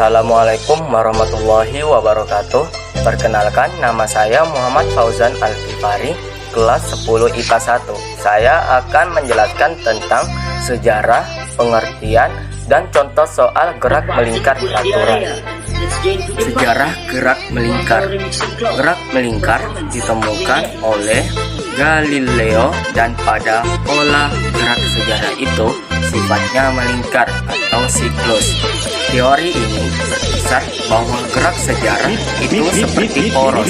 Assalamualaikum warahmatullahi wabarakatuh. Perkenalkan, nama saya Muhammad Fauzan Al-Ghifari, kelas 10 IPA 1. Saya akan menjelaskan tentang sejarah, pengertian, dan contoh soal gerak melingkar peraturan. Sejarah gerak melingkar. Gerak melingkar ditemukan oleh Galileo, dan pada pola gerak sejarah itu sifatnya melingkar atau siklus. Teori ini berkisar bahwa gerak sejarah itu seperti poros.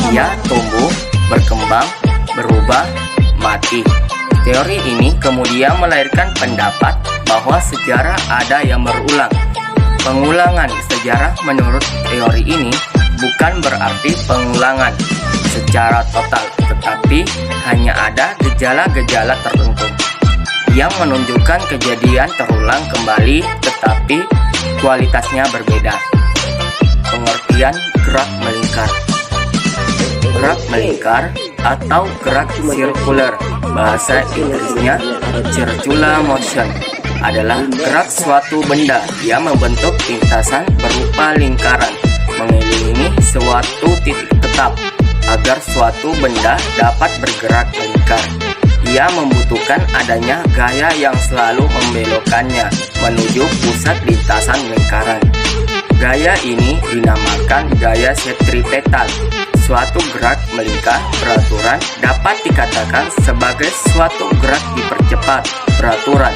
Ia tumbuh, berkembang, berubah, mati. Teori ini kemudian melahirkan pendapat bahwa sejarah ada yang berulang. Pengulangan sejarah menurut teori ini bukan berarti pengulangan secara total, tetapi hanya ada gejala-gejala tertentu yang menunjukkan kejadian terulang kembali, tetapi kualitasnya berbeda. Pengertian gerak melingkar. Gerak melingkar atau gerak sirkular, bahasa Inggrisnya circular motion, adalah gerak suatu benda yang membentuk lintasan berupa lingkaran mengelilingi suatu titik tetap. Agar suatu benda dapat bergerak melingkar, ia membutuhkan adanya gaya yang selalu membelokkannya menuju pusat lintasan lingkaran. Gaya ini dinamakan gaya sentripetal. Suatu gerak melingkar peraturan dapat dikatakan sebagai suatu gerak dipercepat peraturan,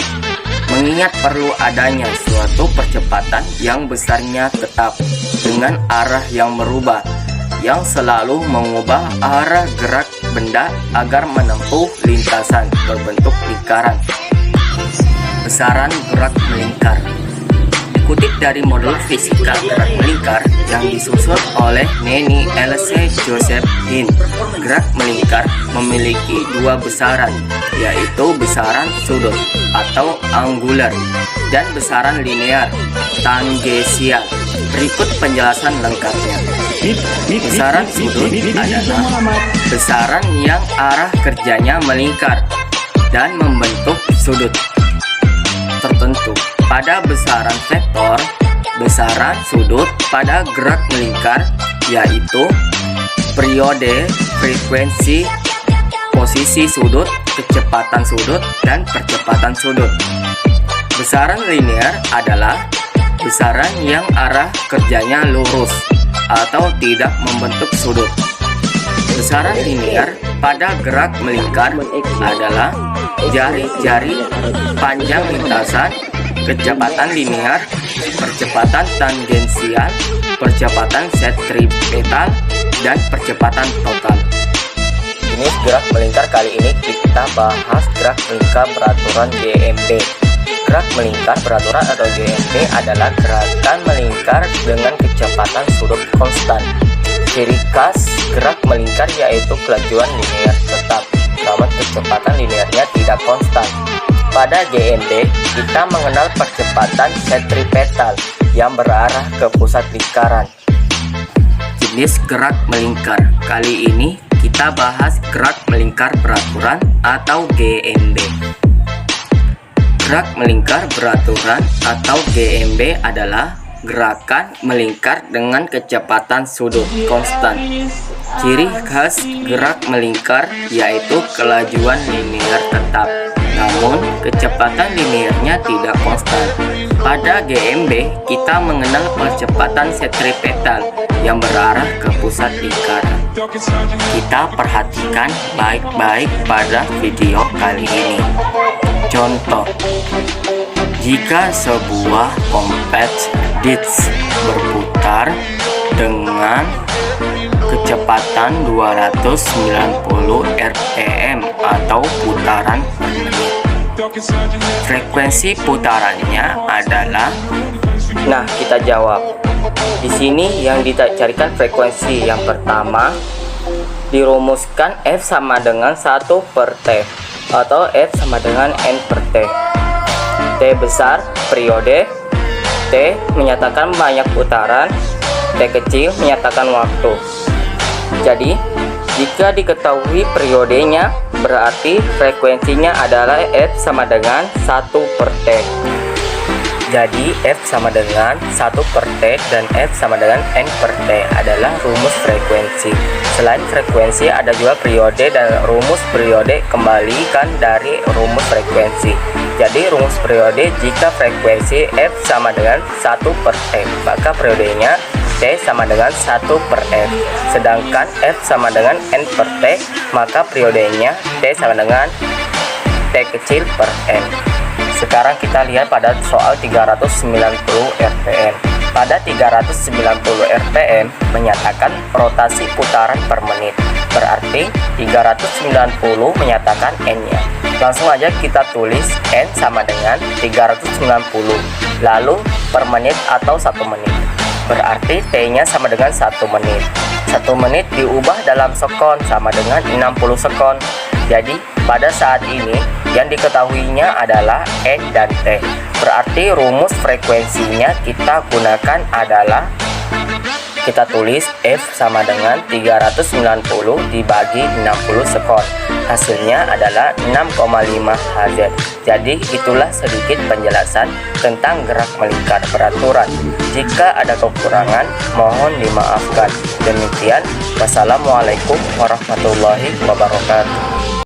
mengingat perlu adanya suatu percepatan yang besarnya tetap dengan arah yang berubah, yang selalu mengubah arah gerak benda agar menempuh lintasan berbentuk lingkaran. Besaran gerak melingkar. Dikutip dari modul fisika gerak melingkar yang disusun oleh Nanny L.C. Joseph Hint, gerak melingkar memiliki dua besaran, yaitu besaran sudut atau angular dan besaran linear tangensial. Berikut penjelasan lengkapnya. Besaran sudut adalah besaran yang arah kerjanya melingkar dan membentuk sudut tertentu. Pada besaran vektor, besaran sudut pada gerak melingkar yaitu periode, frekuensi, posisi sudut, kecepatan sudut, dan percepatan sudut. Besaran linear adalah besaran yang arah kerjanya lurus atau tidak membentuk sudut. Besaran linear pada gerak melingkar adalah jari-jari panjang lintasan, kecepatan linear, percepatan tangensial, percepatan sentripetal, dan percepatan total. Jenis gerak melingkar kali ini kita bahas gerak melingkar peraturan GMB. Gerak melingkar peraturan atau GMB adalah gerakan melingkar dengan kecepatan sudut konstan. Ciri khas gerak melingkar yaitu kelajuan linear tetap, namun kecepatan linearnya tidak konstan. Pada GMB, kita mengenal percepatan sentripetal yang berarah ke pusat lingkaran. Jenis gerak melingkar. Kali ini kita bahas gerak melingkar peraturan atau GMB. Gerak melingkar peraturan atau GMB adalah gerakan melingkar dengan kecepatan sudut konstan. Ciri khas gerak melingkar yaitu kelajuan linear tetap, namun kecepatan linearnya tidak konstan. Pada GMB, kita mengenal percepatan sentripetal yang berarah ke pusat lingkaran. Kita perhatikan baik-baik pada video kali ini. Contoh, jika sebuah kompas disc berputar dengan kecepatan 290 rpm atau putaran per menit, frekuensi putarannya adalah. Nah, kita jawab. Di sini yang dicarikan frekuensi yang pertama dirumuskan F sama dengan 1 per T atau F sama dengan N per T. T besar periode, T menyatakan banyak putaran, T kecil menyatakan waktu. Jadi, jika diketahui periodenya, berarti frekuensinya adalah F sama dengan 1 per T. Jadi F sama dengan 1 per T dan F sama dengan N per T adalah rumus frekuensi. Selain frekuensi ada juga periode, dan rumus periode kembalikan dari rumus frekuensi. Jadi rumus periode, jika frekuensi F sama dengan 1 per T, maka periodenya T sama dengan 1 per F. Sedangkan F sama dengan N per T, maka periodenya T sama dengan T kecil per N. Sekarang kita lihat pada soal 390 rpm. Pada 390 rpm menyatakan rotasi putaran per menit. Berarti 390 menyatakan N-nya. Langsung aja kita tulis N sama dengan 390. Lalu per menit atau 1 menit. Berarti T-nya sama dengan 1 menit. 1 menit diubah dalam sekon sama dengan 60 sekon. Jadi pada saat ini yang diketahuinya adalah N dan T. Berarti rumus frekuensinya kita gunakan adalah, kita tulis F sama dengan 390 dibagi 60 sekon. Hasilnya adalah 6,5 Hz. Jadi itulah sedikit penjelasan tentang gerak melingkar peraturan. Jika ada kekurangan, mohon dimaafkan. Demikian, wassalamualaikum warahmatullahi wabarakatuh.